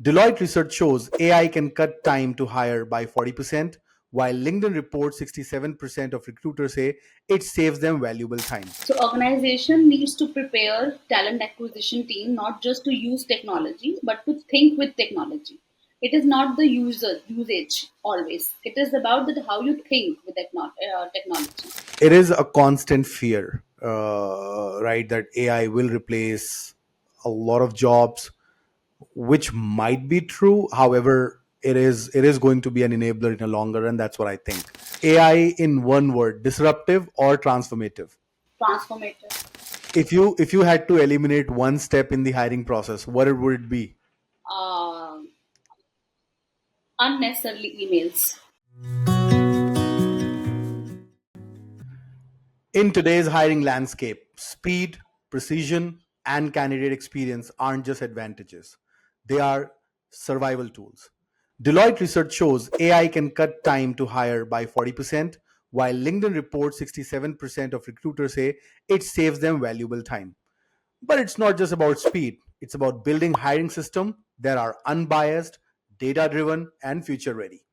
Deloitte research shows AI can cut time to hire by 40%, while LinkedIn reports 67% of recruiters say it saves them valuable time. So organization needs to prepare talent acquisition team not just to use technology, but to think with technology. It is not the usage always. It is about that how you think with technology. It is a constant fear, right, that AI will replace a lot of jobs, which might be true. However, it is going to be an enabler in a longer run. That's what I think. AI in one word: disruptive or transformative. Transformative. If you had to eliminate one step in the hiring process, what would it be? Um Unnecessarily emails. In today's hiring landscape, speed, precision, and candidate experience aren't just advantages, they are survival tools. Deloitte research shows AI can cut time to hire by 40%, while LinkedIn reports 67% of recruiters say it saves them valuable time. But it's not just about speed, it's about building hiring systems that are unbiased, data driven, and future ready.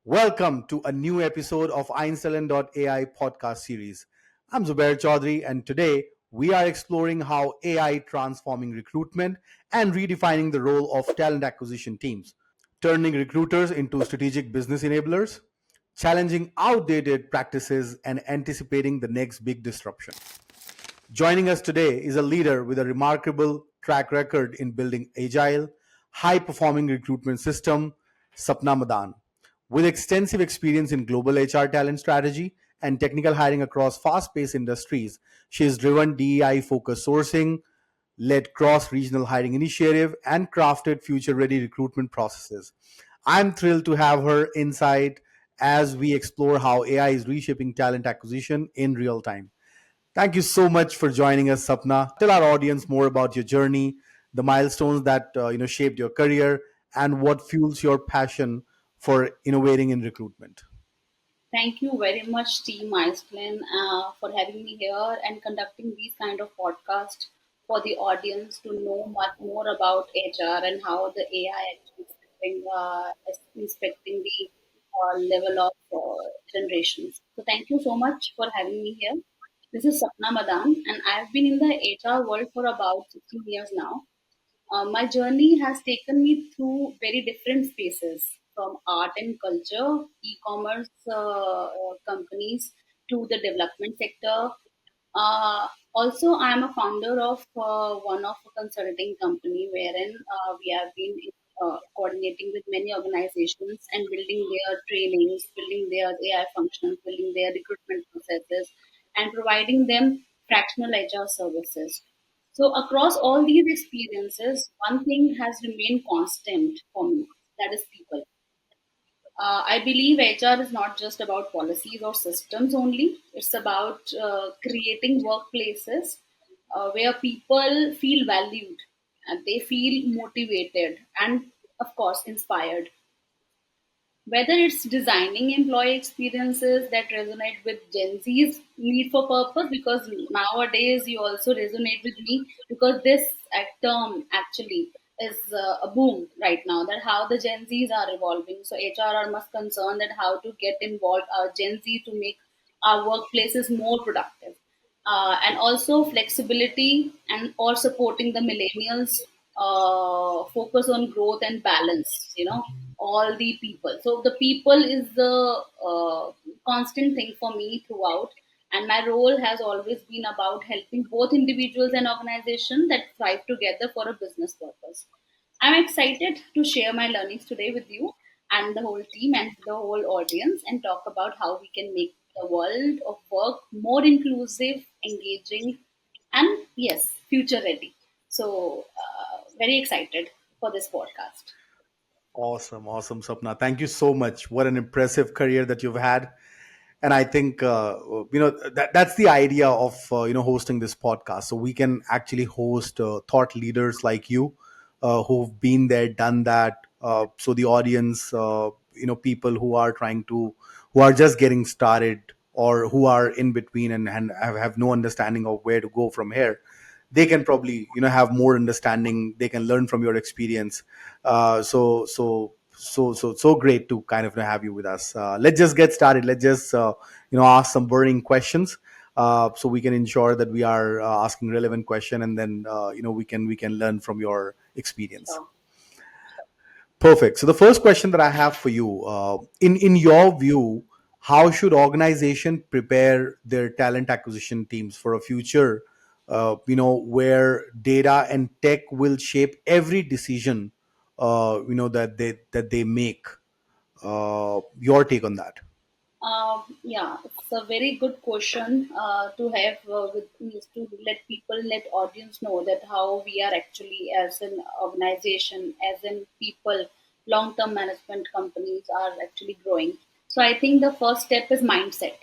Welcome to a new episode of 𝐼nstellan.ai podcast series. I'm Zubair Chaudhry, and today we are exploring how AI transforming recruitment and redefining the role of talent acquisition teams, turning recruiters into strategic business enablers, challenging outdated practices, and anticipating the next big disruption. Joining us today is a leader with a remarkable track record in building agile, high performing recruitment system, Sapna Madaan. With extensive experience in global HR talent strategy and technical hiring across fast paced industries, she has driven DEI focused sourcing, led cross regional hiring initiative, and crafted future ready recruitment processes. I'm thrilled to have her insight as we explore how AI is reshaping talent acquisition in real time. Thank you so much for joining us, Sapna. Tell our audience more about your journey, the milestones that shaped your career, and what fuels your passion for innovating in recruitment. Thank you very much, Team Iceland, for having me here and conducting these kind of podcasts for the audience to know much more about HR and how the AI actually is inspecting the level of generations. So thank you so much for having me here. This is Sapna Madan, and I've been in the HR world for about 16 years now. My journey has taken me through very different spaces from art and culture, e-commerce companies to the development sector. Also, I am a founder of one of a consulting company wherein we have been coordinating with many organizations and building their trainings, building their AI functions, building their recruitment processes, and providing them fractional HR services. So, across all these experiences, one thing has remained constant for me, that is people. I believe HR is not just about policies or systems only, it's about creating workplaces where people feel valued and they feel motivated and, of course, inspired. Whether it's designing employee experiences that resonate with Gen Z's need for purpose, because nowadays you also resonate with me because this term actually is a boom right now. That how the Gen Z's are evolving. So HR are much concerned that how to get involved our Gen Z to make our workplaces more productive, and also flexibility and or supporting the millennials focus on growth and balance, all the people. So the people is the constant thing for me throughout, and my role has always been about helping both individuals and organizations that thrive together for a business purpose. I'm excited to share my learnings today with you and the whole team and the whole audience and talk about how we can make the world of work more inclusive, engaging, and yes, future ready. So, very excited for this podcast. Awesome, awesome, Sapna. Thank you so much. What an impressive career that you've had. And I think that's the idea of hosting this podcast, so we can actually host thought leaders like you, who've been there, done that, so the audience, people who are just getting started or who are in between and have no understanding of where to go from here, they can probably have more understanding. They can learn from your experience. So great to kind of have you with us. Let's just get started. Let's just ask some burning questions, so we can ensure that we are asking relevant question, and then we can learn from your experience. So, Perfect. So the first question that I have for you, in your view, how should organization prepare their talent acquisition teams for a future, where data and tech will shape every decision, that they make? Your take on that? yeah, it's a very good question to have with me, to let people, let audience know that how we are actually as an organization, as in people, long-term management companies are actually growing. So I think the first step is mindset,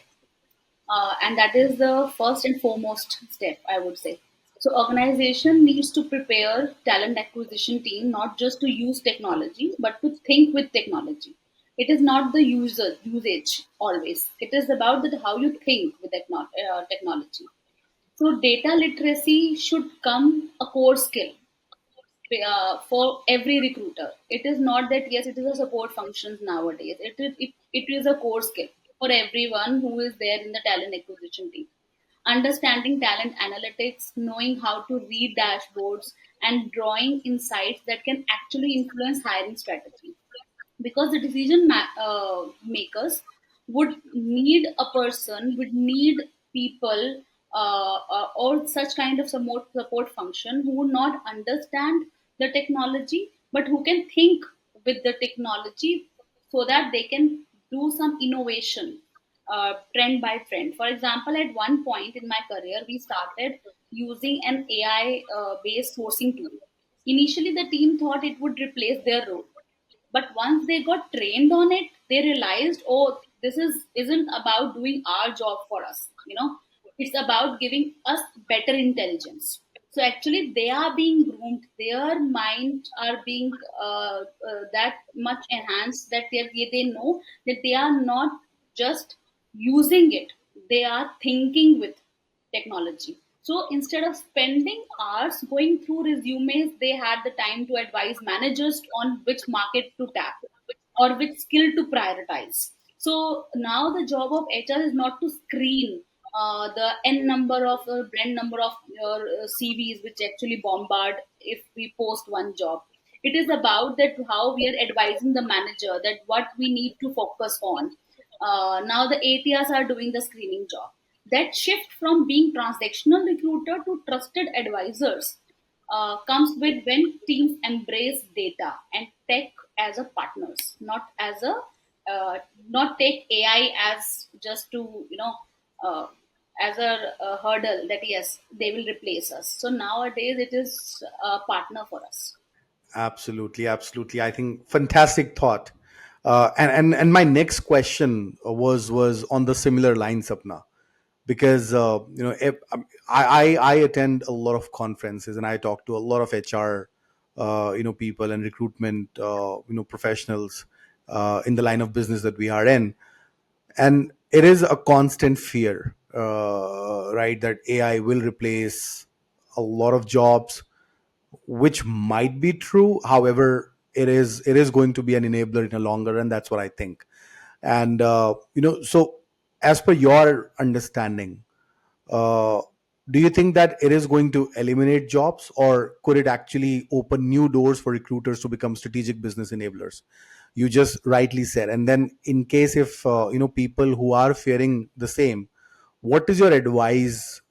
and that is the first and foremost step, I would say. So organization needs to prepare talent acquisition team not just to use technology but to think with technology. It is not the usage always, it is about that how you think with technology. So data literacy should come a core skill for every recruiter. It is not that yes, it is a support functions nowadays. It is a core skill for everyone who is there in the talent acquisition team. Understanding talent analytics, knowing how to read dashboards, and drawing insights that can actually influence hiring strategy, because the makers would need people, or such kind of support function who would not understand the technology but who can think with the technology, so that they can do some innovation, trend by trend. For example, at one point in my career we started using an AI based sourcing tool. Initially the team thought it would replace their role, but once they got trained on it, they realized, oh, this isn't about doing our job for us, it's about giving us better intelligence. So actually they are being groomed, their minds are being that much enhanced that they know that they are not just using it, they are thinking with technology. So instead of spending hours going through resumes, they had the time to advise managers on which market to tap or which skill to prioritize. So now the job of HR is not to screen the brand number of your CVs which actually bombard if we post one job. It is about that how we are advising the manager that what we need to focus on. Now the ATRs are doing the screening job. That shift from being transactional recruiter to trusted advisors comes with when teams embrace data and tech as a partners, not as a not take AI as just to uh, as a hurdle that yes they will replace us. So nowadays it is a partner for us. Absolutely, absolutely. I think fantastic thought. And my next question was on the similar lines, Sapna, because if, I attend a lot of conferences and I talk to a lot of HR people and recruitment professionals in the line of business that we are in, and it is a constant fear, right, that AI will replace a lot of jobs, which might be true. However, it is going to be an enabler in a longer run. That's what I think. And so as per your understanding, uh, do you think that it is going to eliminate jobs, or could it actually open new doors for recruiters to become strategic business enablers? You just rightly said. And then, in case if people who are fearing the same, what is your advice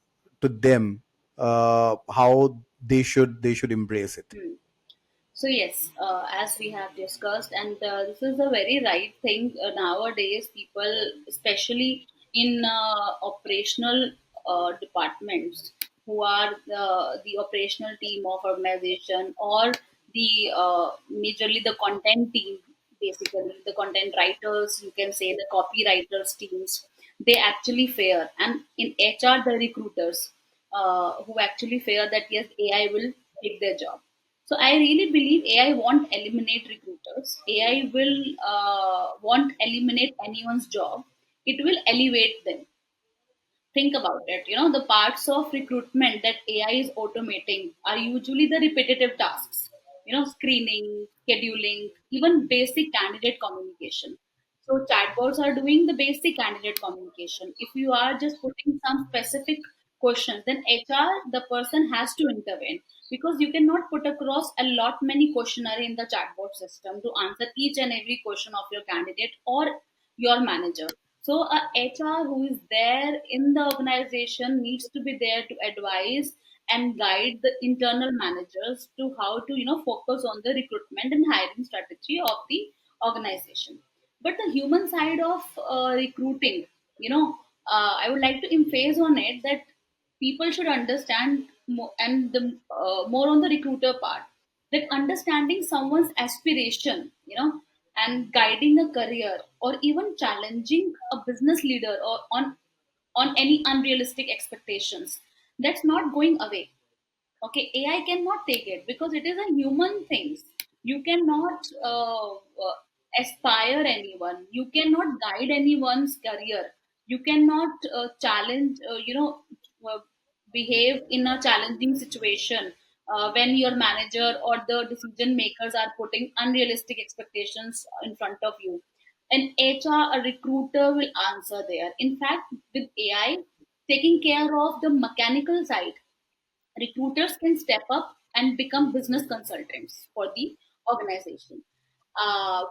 to them? How they should embrace it? Hmm. So yes, as we have discussed, and this is a very right thing nowadays. People, especially in operational departments, who are the operational team of organization, or the majorly the content team, basically the content writers, you can say the copywriters teams, they actually fear, and in HR the recruiters who actually fear that yes, AI will take their job. So I really believe AI won't eliminate recruiters. AI will won't eliminate anyone's job. It will elevate them think about it. The parts of recruitment that AI is automating are usually the repetitive tasks, screening, scheduling, even basic candidate communication. So chatbots are doing the basic candidate communication. If you are just putting some specific questions, then HR, the person has to intervene, because you cannot put across a lot many questionnaire in the chatbot system to answer each and every question of your candidate or your manager. So a HR who is there in the organization needs to be there to advise and guide the internal managers to how to focus on the recruitment and hiring strategy of the organization. But the human side of recruiting, I would like to emphasize on it that people should understand more, and more on the recruiter part, that understanding someone's aspiration, and guiding a career or even challenging a business leader or on any unrealistic expectations, that's not going away. Okay, AI cannot take it because it is a human thing. You cannot aspire anyone, you cannot guide anyone's career, you cannot challenge uh, behave in a challenging situation when your manager or the decision makers are putting unrealistic expectations in front of you. An HR, a recruiter will answer there. In fact, with AI taking care of the mechanical side, recruiters can step up and become business consultants for the organization.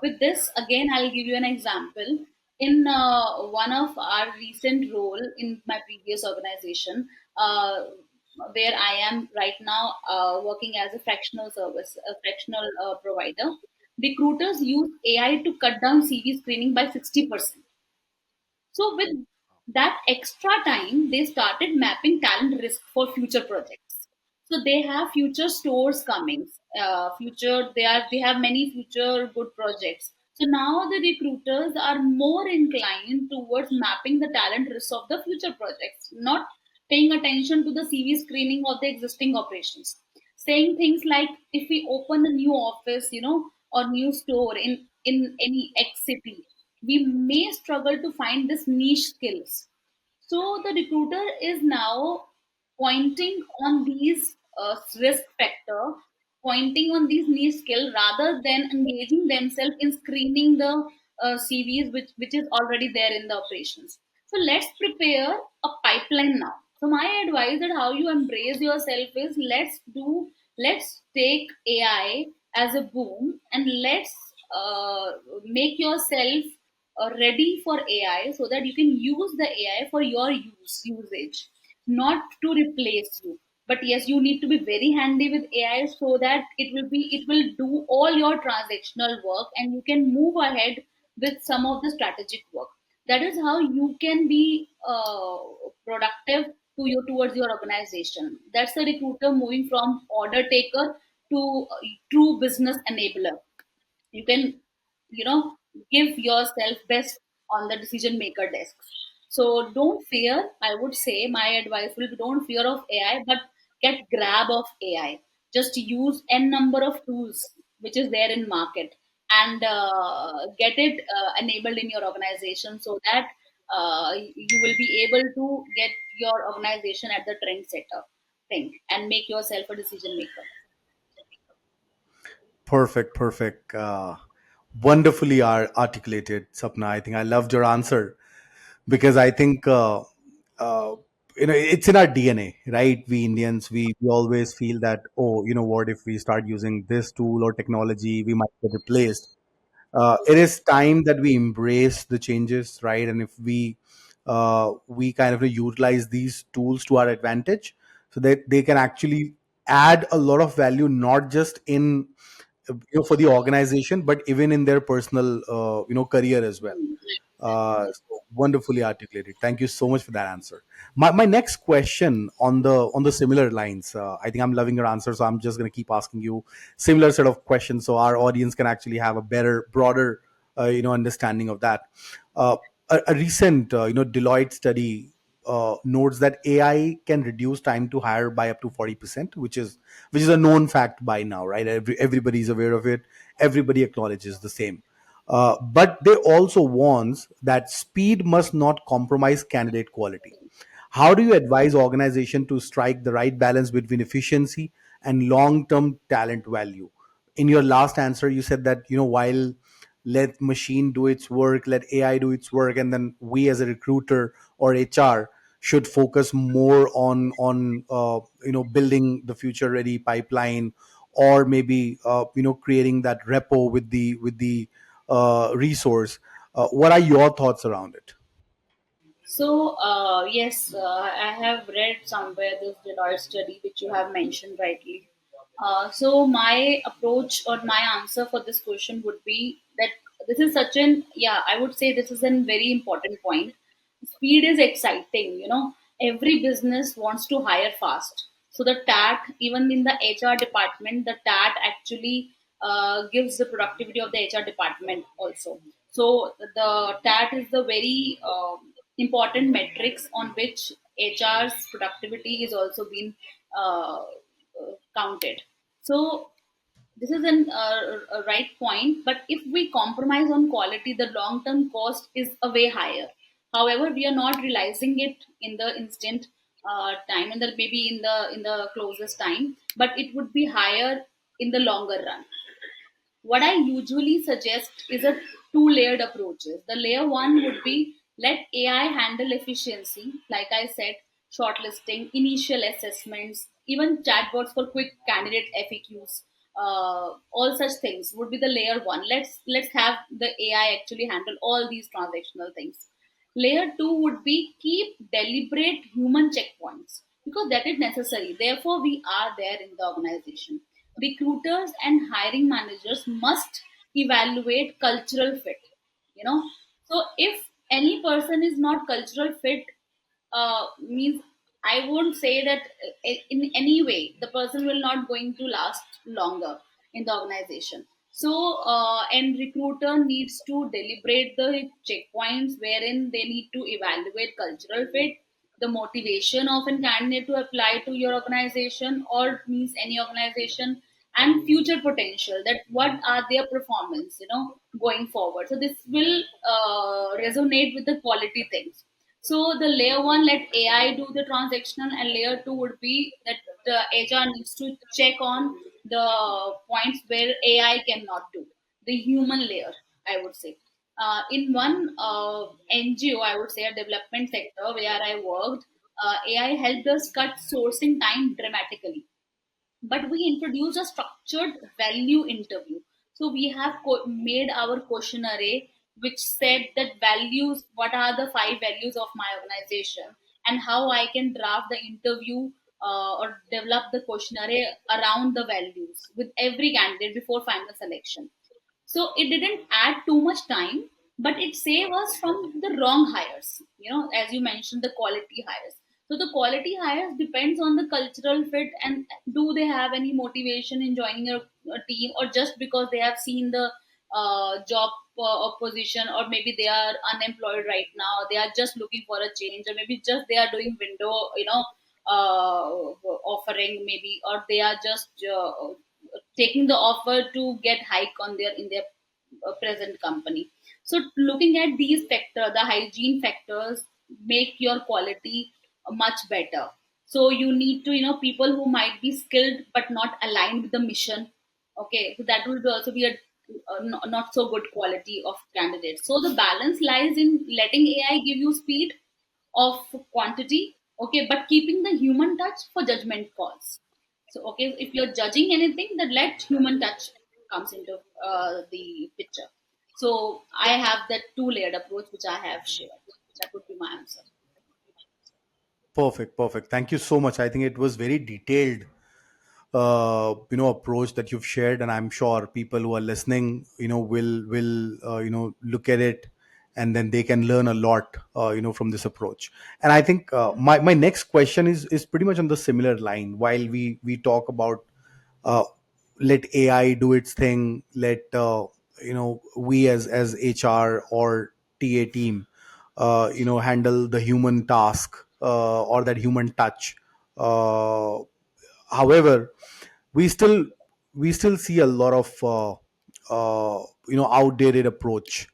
With this, again, I'll give you an example. In one of our recent role in my previous organization, where I am right now working as a fractional service, a fractional provider, recruiters use AI to cut down CV screening by 60%. So with that extra time, they started mapping talent risk for future projects. So they have future stores coming. Future they have many future good projects. So now the recruiters are more inclined towards mapping the talent risk of the future projects, not paying attention to the CV screening of the existing operations. Saying things like, if we open a new office, or new store in any X city, we may struggle to find this niche skills. So the recruiter is now pointing on these risk factor, pointing on these niche skill rather than engaging themselves in screening the CVs which is already there in the operations. So let's prepare a pipeline now. So my advice that how you embrace yourself is, let's take AI as a boom, and let's make yourself ready for AI so that you can use the AI for your usage, not to replace you. But yes, you need to be very handy with AI so that it will do all your transactional work and you can move ahead with some of the strategic work. That is how you can be productive towards your organization. That's the recruiter moving from order taker to true business enabler. You can you know give yourself best on the decision maker desk. So don't fear. I would say my advice will be, don't fear of AI, but get grab of AI. Just use n number of tools which is there in market, and get it enabled in your organization, so that you will be able to get your organization at the trend setter thing and make yourself a decision maker. Perfect, perfect. Wonderfully articulated, Sapna. I think I loved your answer because I think uh, it's in our DNA, right? We Indians, we always feel that, oh, you know what, if we start using this tool or technology, we might get replaced. It is time that we embrace the changes, right? And if we kind of utilize these tools to our advantage, so that they can actually add a lot of value, not just in for the organization, but even in their personal career as well. So wonderfully articulated. Thank you so much for that answer. My next question on the similar lines. I think I'm loving your answer, so I'm just going to keep asking you similar set of questions, so our audience can actually have a better, broader, understanding of that. Uh, a recent Deloitte study notes that AI can reduce time to hire by up to 40%, which is a known fact by now, right? Everybody is aware of it. Everybody acknowledges the same. But they also warns that speed must not compromise candidate quality. How do you advise organization to strike the right balance between efficiency and long-term talent value? In your last answer, you said that, while let machine do its work, let AI do its work, and then we as a recruiter or HR should focus more on building the future ready pipeline, or maybe creating that repo with the resource. What are your thoughts around it? So, yes, I have read somewhere this Deloitte study which you have mentioned rightly. So, my approach or my answer for this question would be that this is such an, yeah, I would say this is a very important point. Speed is exciting, every business wants to hire fast. So, the TAT, even in the HR department, the TAT actually gives the productivity of the HR department also. So, the TAT is the very important metrics on which HR's productivity is also being counted. So this is a right point, but if we compromise on quality, the long term cost is a way higher. However, we are not realizing it in the instant time, and maybe in the closest time, but it would be higher in the longer run. What I usually suggest is a two-layered approaches. The layer one would be let AI handle efficiency, like I said, shortlisting, initial assessments, even chatbots for quick candidate FAQs. All such things would be the layer one. Let's have the AI actually handle all these transactional things. Layer two would be keep deliberate human checkpoints because that is necessary. Therefore, we are there in the organization. Recruiters and hiring managers must evaluate cultural fit. You know, so if any person is not cultural fit, means I won't say that in any way the person will not going to last longer in the organization. So, and recruiter needs to deliberate the checkpoints wherein they need to evaluate cultural fit, the motivation of a candidate to apply to your organization or means any organization, and future potential, that what are their performance, going forward. So this will resonate with the quality things. So the layer one, let AI do the transactional, and layer two would be that the HR needs to check on the points where AI cannot do. The human layer, I would say. In one NGO, I would say a development sector where I worked, AI helped us cut sourcing time dramatically, but we introduced a structured value interview. So we have made our questionnaire which said that values, what are the five values of my organization, and how I can draft the interview or develop the questionnaire around the values with every candidate before final selection. So it didn't add too much time, but it saved us from the wrong hires. As you mentioned, the quality hires. So the quality hires depends on the cultural fit, and do they have any motivation in joining a team, or just because they have seen the job position, or maybe they are unemployed right now, they are just looking for a change, or maybe just they are doing window, offering maybe, or they are just taking the offer to get hike on their in their present company. So looking at these factors, the hygiene factors make your quality much better. So you need to, people who might be skilled but not aligned with the mission. Okay, so that will also be a not so good quality of candidates. So the balance lies in letting AI give you speed of quantity, okay, but keeping the human touch for judgment calls. So, okay, if you're judging anything, then let human touch comes into the picture. So, I have that two-layered approach which I have shared. That would be my answer. Perfect, perfect. Thank you so much. I think it was very detailed, approach that you've shared, and I'm sure people who are listening, will look at it, and then they can learn a lot, from this approach. And I think my next question is pretty much on the similar line. While we talk about uh, let AI do its thing, let we as HR or TA team, handle the human task, or that human touch. However, we still we still see a lot of outdated approach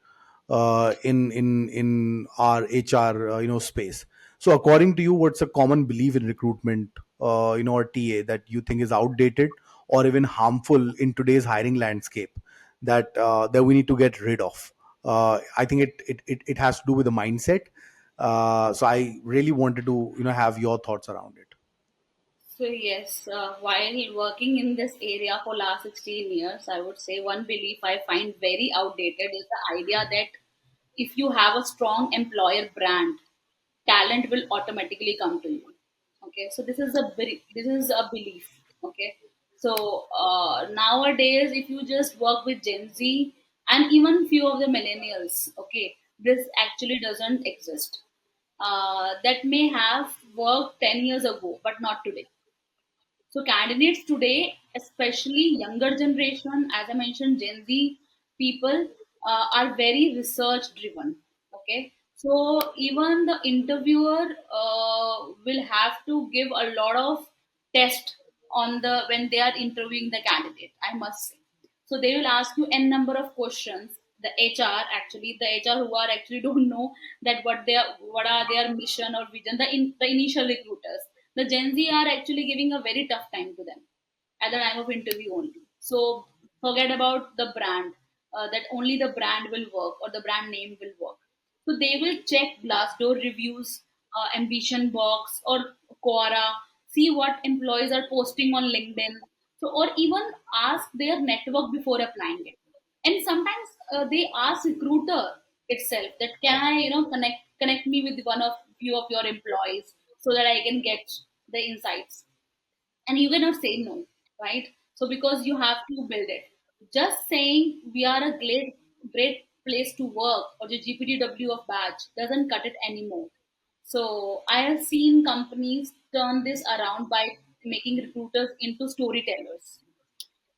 in our HR space. So according to you, what's a common belief in recruitment, or TA, that you think is outdated or even harmful in today's hiring landscape, that we need to get rid of? I think it has to do with the mindset. So I really wanted to have your thoughts around it. So yes, while working in this area for last 16 years, I would say one belief I find very outdated is the idea that if you have a strong employer brand, talent will automatically come to you. Okay, so this is a belief. Okay, so nowadays, if you just work with Gen Z and even few of the millennials, okay, this actually doesn't exist. That may have worked 10 years ago, but not today. So candidates today, especially younger generation, as I mentioned, Gen Z people are very research driven. Okay, so even the interviewer will have to give a lot of test on the when they are interviewing the candidate. I must say. So they will ask you n number of questions. The HR actually, the HR who are actually don't know that what are their mission or vision. The initial recruiters, the Gen Z are actually giving a very tough time to them at the time of interview only. So forget about the brand. That only the brand will work or the brand name will work. So they will check Glassdoor reviews, Ambition Box, or Quora, see what employees are posting on LinkedIn. So or even ask their network before applying it. And sometimes they ask recruiter itself that can I connect me with one of few of your employees so that I can get the insights, and you cannot say no, right? So because you have to build it, just saying we are a great place to work or the GPTW of badge doesn't cut it anymore. So I have seen companies turn this around by making recruiters into storytellers.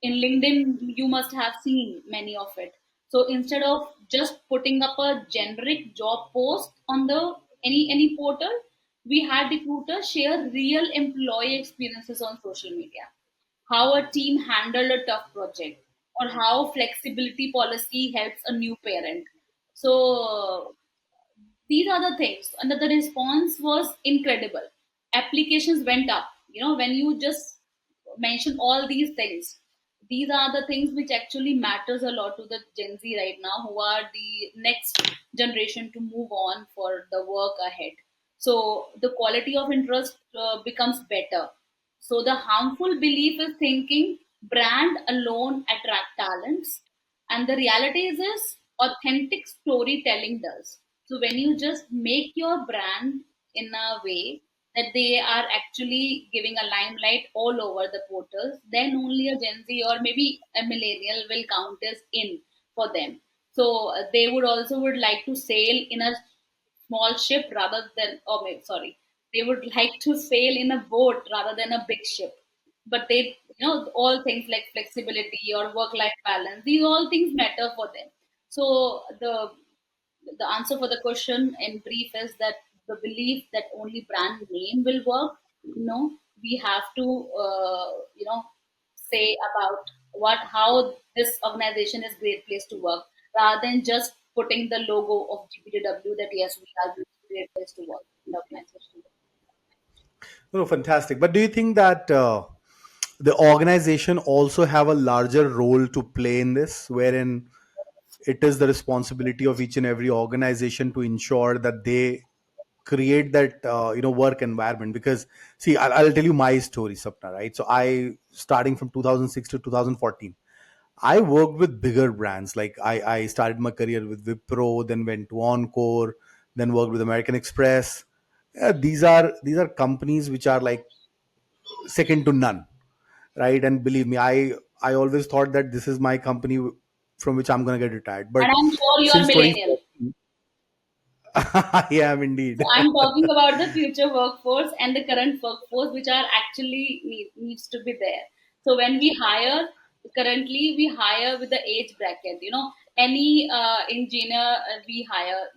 In LinkedIn, you must have seen many of it. So instead of just putting up a generic job post on the any portal, we had recruiters share real employee experiences on social media. How a team handled a tough project, or how flexibility policy helps a new parent. So these are the things, and the response was incredible. Applications went up, when you just mention all these things. These are the things which actually matters a lot to the Gen Z right now, who are the next generation to move on for the work ahead. So the quality of interest becomes better. So the harmful belief is thinking brand alone attract talents, and the reality is authentic storytelling does. So when you just make your brand in a way that they are actually giving a limelight all over the portals, then only a Gen Z or maybe a millennial will count as in for them. So they would also would like to sail in a small ship rather than, oh, maybe, sorry, they would like to sail in a boat rather than a big ship. But they, all things like flexibility or work life balance, these all things matter for them. So the answer for the question in brief is that the belief that only brand name will work, we have to say about what how this organization is great place to work rather than just putting the logo of GPTW that yes, we are a great place to work in the organization. No, fantastic. But do you think that the organization also have a larger role to play in this, wherein it is the responsibility of each and every organization to ensure that they create that work environment? Because see, I'll tell you my story, Sapna. Right? So I, starting from 2006 to 2014, I worked with bigger brands. Like I started my career with Wipro, then went to Encore, then worked with American Express. These are companies which are like second to none, right? And believe me, I always thought that this is my company from which I'm going to get retired. And But I'm sure you are since millennial. 2014, I am So indeed. I'm talking about the future workforce and the current workforce, which are actually needs to be there. So when we hire, currently we hire with the age bracket. Any engineer we hire,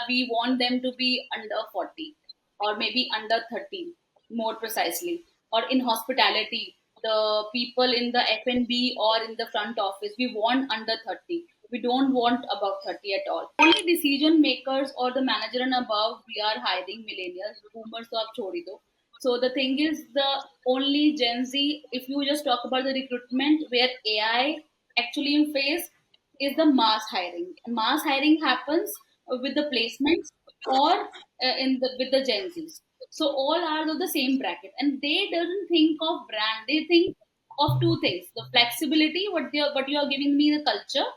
we want them to be under 40 or maybe under 30, more precisely. Or in hospitality, the people in the F&B or in the front office, we want under 30. We don't want above 30 at all. Only decision makers or the manager and above, we are hiring millennials. Boomers to aap chhodi do. So the thing is, the only Gen Z, if you just talk about the recruitment where AI actually in phase, is the mass hiring. Mass hiring happens with the placements or in the with the Gen Zs. So all are of the same bracket, and they doesn't think of brand. They think of two things: the flexibility, what you are giving me, the culture,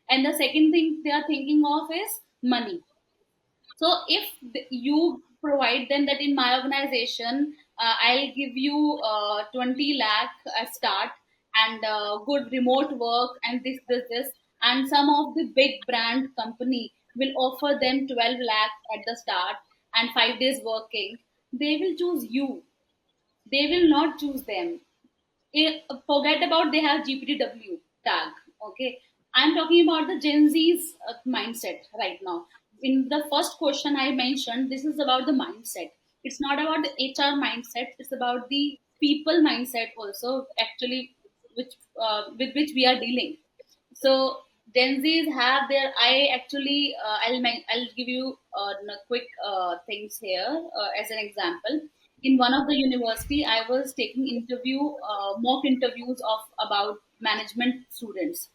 and the second thing they are thinking of is money. So if you provide them that in my organization, I'll give you 20 lakh at start, and good remote work, and this, and some of the big brand company will offer them 12 lakh at the start and 5 days working, they will choose you. They will not choose them. Forget about they have GPTW tag. Okay, I'm talking about the Gen Z's mindset right now. In the first question I mentioned, this is about the mindset. It's not about the HR mindset. It's about the people mindset also. Actually, which with which we are dealing. So Gen Zs have their. I actually I'll give you quick things here as an example. In one of the university, I was taking mock interviews of about management students.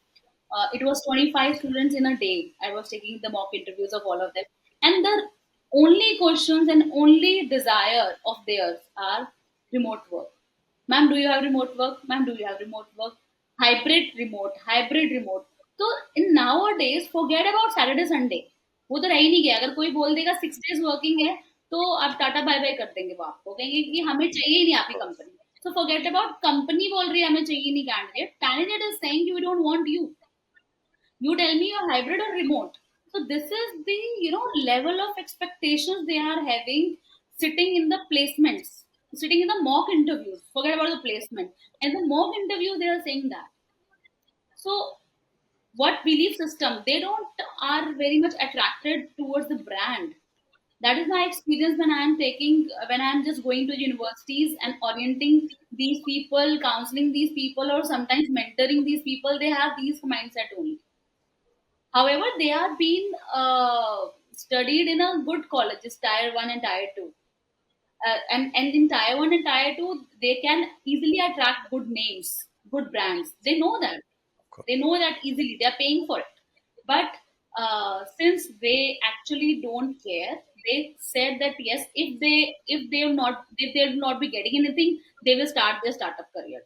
It was 25 students in a day. I was taking the mock interviews of all of them, and the only questions and only desire of theirs are remote work. Ma'am, do you have remote work? Ma'am, do you have remote work? Hybrid remote, hybrid remote. So in nowadays, forget about Saturday Sunday. वो तो रह ही नहीं गया. अगर कोई बोल देगा 6 days working है, तो आप टाटा बाय बाय कर देंगे. वो आपको कहेंगे कि हमें चाहिए ही नहीं आपकी company. So forget about company बोल रही है हमें चाहिए ही नहीं candidate. Candidate is saying we don't want you. You tell me you're hybrid or remote. So this is the level of expectations they are having, sitting in the placements, sitting in the mock interviews. Forget about the placement. And the mock interview, they are saying that. So what belief system? They don't are very much attracted towards the brand. That is my experience when I am just going to universities and orienting these people, counseling these people, or sometimes mentoring these people. They have these mindset only. However, they are being studied in a good colleges, tier one and tier two. And in tier one and tier two, they can easily attract good names, good brands. They know that. Of course. They know that easily. They are paying for it. But since they actually don't care, they said that yes, if they will not be getting anything, they will start their startup career.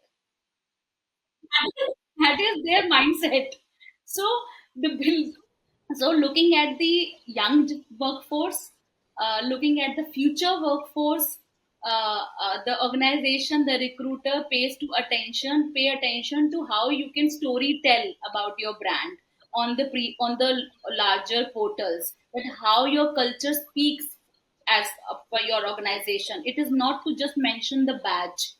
That is their mindset. So the bill. So looking at the young workforce, looking at the future workforce, the organization, the recruiter pay attention to how you can story tell about your brand on the larger portals, but how your culture speaks as for your organization. It is not to just mention the badge.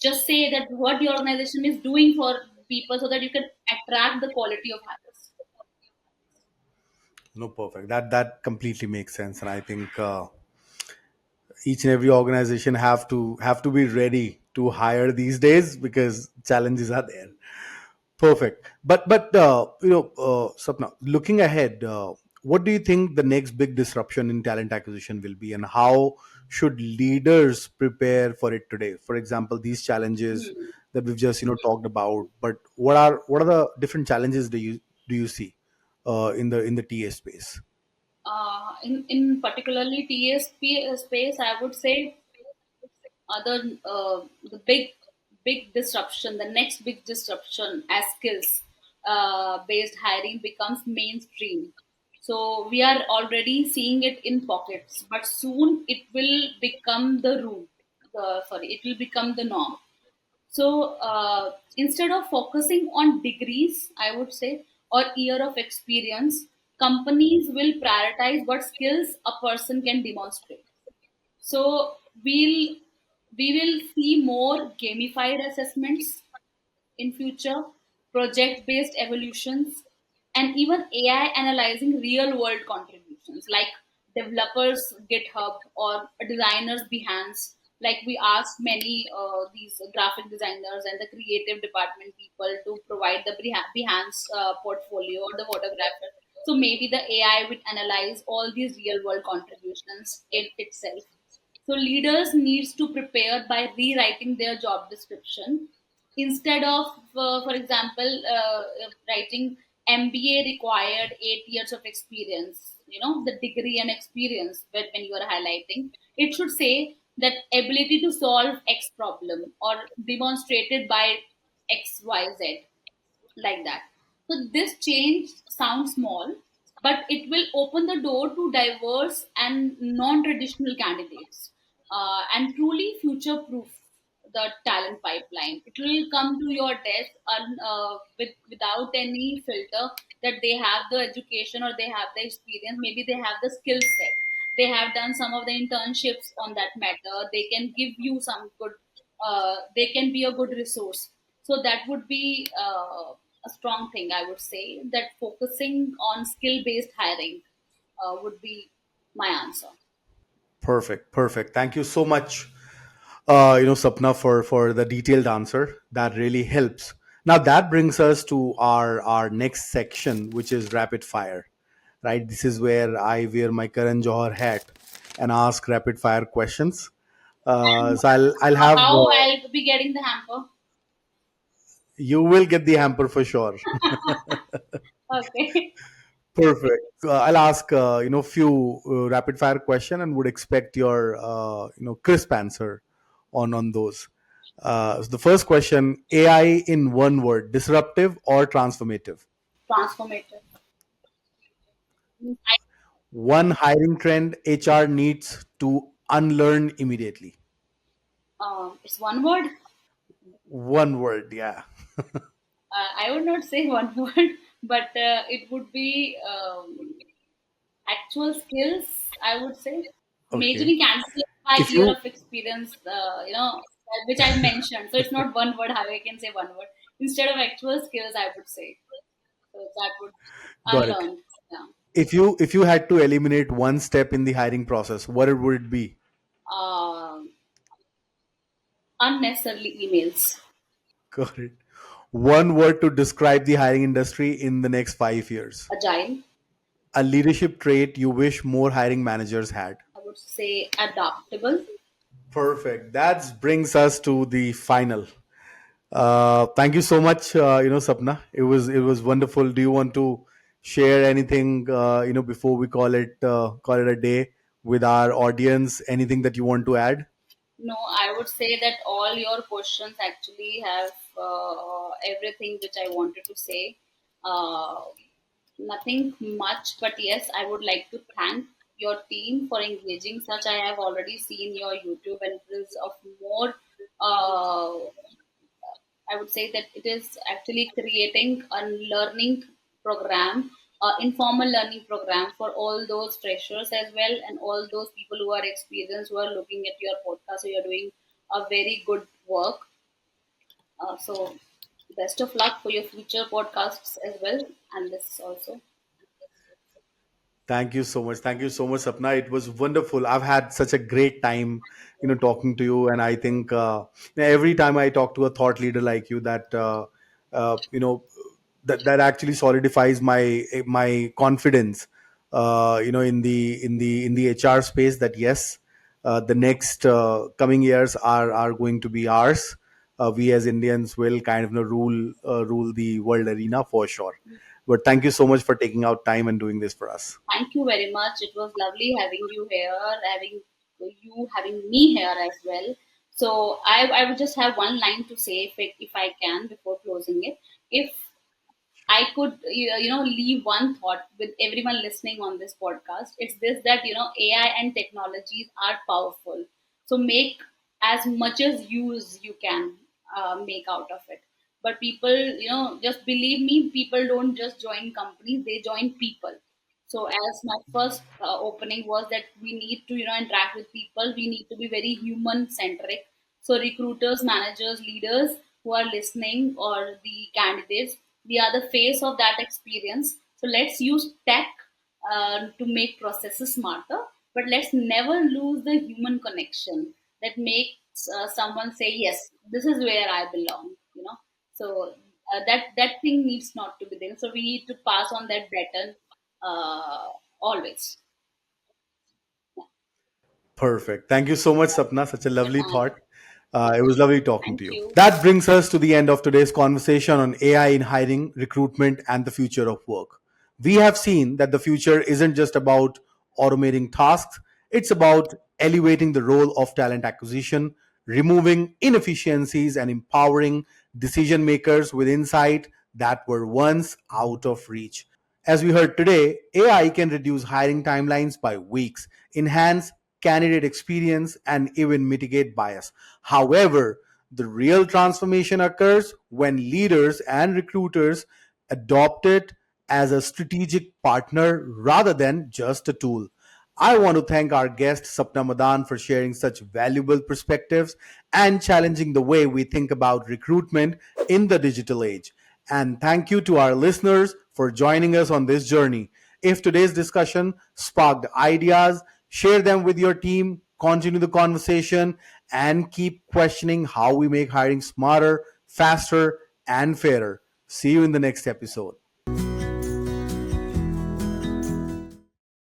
Just say that what your organization is doing for people so that you can attract the quality of hires. No, perfect. That completely makes sense, and I think each and every organization have to be ready to hire these days because challenges are there. Perfect. But Sapna, looking ahead, what do you think the next big disruption in talent acquisition will be, and how should leaders prepare for it today? For example, these challenges Hmm. that we've just talked about, but what are the different challenges do you see in the TA space? In particularly TSP space, I would say the big disruption, the next big disruption as skills based hiring becomes mainstream. So we are already seeing it in pockets, but soon it will become the rule. It will become the norm. So instead of focusing on degrees, I would say, or year of experience, companies will prioritize what skills a person can demonstrate. So we will see more gamified assessments in future, project based evolutions, and even AI analyzing real world contributions like developers GitHub or designers Behance. Like we asked many these graphic designers and the creative department people to provide the Behance portfolio or the photographer. So maybe the AI would analyze all these real world contributions in itself. So leaders needs to prepare by rewriting their job description instead of, for example, writing MBA required 8 years of experience. You know, the degree and experience when you are highlighting, it should say that ability to solve X problem or demonstrated by XYZ, like that. So this change sounds small, but it will open the door to diverse and non-traditional candidates, and truly future-proof the talent pipeline. It will come to your desk without any filter that they have the education or they have the experience. Maybe they have the skill set. They have done some of the internships on that matter. They can give you some good. They can be a good resource. So that would be a strong thing, I would say, that focusing on skill based hiring would be my answer. Perfect, perfect. Thank you so much, Sapna, for the detailed answer. That really helps. Now that brings us to our next section, which is rapid fire. Right, this is where I wear my Karan Johar hat and ask rapid fire questions. And So I'll have how I'll be getting the hamper? you will get the hamper for sure. Okay. Perfect. I'll ask few rapid fire question and would expect your crisp answer on those. So the first question: AI in one word, disruptive or transformative? Transformative. One hiring trend HR needs to unlearn immediately. It's one word. One word, yeah. I would not say one word, but it would be actual skills, I would say. Okay. Majorly candidates by If year you of experience, which I've mentioned. So it's not one word, how I can say one word. Instead of actual skills, I would say. So that would got it. unlearn. Yeah. If you had to eliminate one step in the hiring process, what would it be? Um Unnecessarily emails. Got it. One word to describe the hiring industry in the next 5 years. Agile. A leadership trait you wish more hiring managers had. I would say adaptable. Perfect. That brings us to the final. Thank you so much, Sapna. It was wonderful. Do you want to share anything, before we call it a day with our audience? Anything that you want to add? No, I would say that all your questions actually have everything which I wanted to say. Uh, Nothing much, but yes, I would like to thank your team for engaging such. I have already seen your YouTube and reels of more. Uh, I would say that it is actually creating a learning program, informal learning program for all those freshers as well, and all those people who are experienced, who are looking at your podcast. So you're doing a very good work. So best of luck for your future podcasts as well, and this also. Thank you so much. Thank you so much, Sapna. It was wonderful. I've had such a great time, talking to you. And I think every time I talk to a thought leader like you, uh, you know, that actually solidifies my confidence, in the HR space. That yes, the next coming years are going to be ours. We as Indians will kind of rule the world arena for sure. But thank you so much for taking out time and doing this for us. Thank you very much. It was lovely having you here, having me here as well. So I would just have one line to say, if I can, before closing it. If I could, leave one thought with everyone listening on this podcast. It's this, that, AI and technologies are powerful. So make as much as use you can make out of it. But people, just believe me, people don't just join companies, they join people. So as my first opening was that we need to, interact with people. We need to be very human centric. So recruiters, managers, leaders who are listening, or the candidates, we are the face of that experience. So let's use tech to make processes smarter, but let's never lose the human connection. that makes someone say, yes, this is where I belong, so that thing needs not to be there, so we need to pass on that baton always. Perfect. Thank you so much, Sapna. Such a lovely thought. It was lovely talking Thank to you. you. That brings us to the end of today's conversation on AI in hiring, recruitment, and the future of work. We have seen that the future isn't just about automating tasks, it's about elevating the role of talent acquisition, removing inefficiencies, and empowering decision makers with insight that were once out of reach. As we heard today, AI can reduce hiring timelines by weeks, enhance candidate experience, and even mitigate bias. However, the real transformation occurs when leaders and recruiters adopt it as a strategic partner rather than just a tool. I want to thank our guest Sapna Madan for sharing such valuable perspectives and challenging the way we think about recruitment in the digital age. And thank you to our listeners for joining us on this journey. If today's discussion sparked ideas, share them with your team, continue the conversation, and keep questioning how we make hiring smarter, faster, and fairer. See you in the next episode.